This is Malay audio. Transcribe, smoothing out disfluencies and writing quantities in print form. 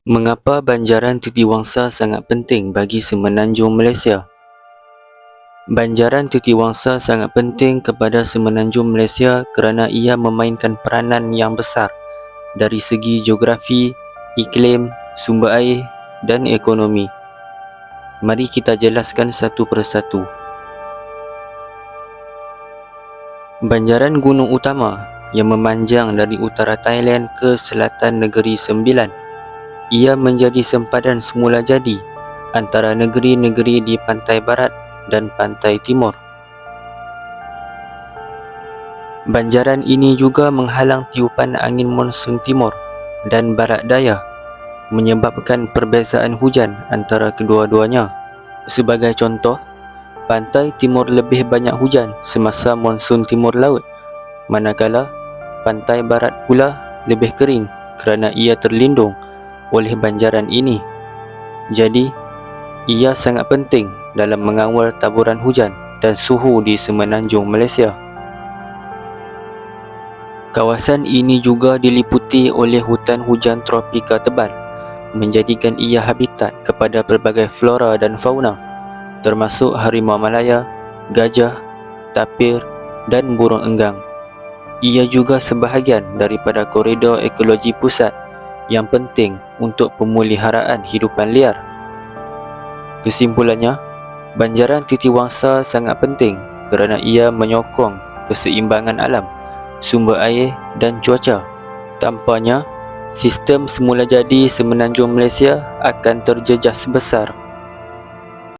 Mengapa banjaran Titiwangsa sangat penting bagi Semenanjung Malaysia? Banjaran Titiwangsa sangat penting kepada Semenanjung Malaysia kerana ia memainkan peranan yang besar dari segi geografi, iklim, sumber air dan ekonomi. Mari kita jelaskan satu persatu. Banjaran gunung utama yang memanjang dari utara Thailand ke selatan negeri Sembilan. Ia menjadi sempadan semula jadi antara negeri-negeri di pantai barat dan pantai timur. Banjaran ini juga menghalang tiupan angin monsun timur dan barat daya, menyebabkan perbezaan hujan antara kedua-duanya. Sebagai contoh, pantai timur lebih banyak hujan semasa monsun timur laut, manakala pantai barat pula lebih kering kerana ia terlindung oleh banjaran ini. Jadi, ia sangat penting dalam mengawal taburan hujan dan suhu di Semenanjung Malaysia. Kawasan ini juga diliputi oleh hutan hujan tropika tebal, menjadikan ia habitat kepada pelbagai flora dan fauna, termasuk harimau Malaya, gajah, tapir dan burung enggang. Ia juga sebahagian daripada koridor ekologi pusat yang penting untuk pemeliharaan hidupan liar. Kesimpulannya, banjaran Titiwangsa sangat penting kerana ia menyokong keseimbangan alam, sumber air dan cuaca. Tanpanya, sistem semula jadi Semenanjung Malaysia akan terjejas besar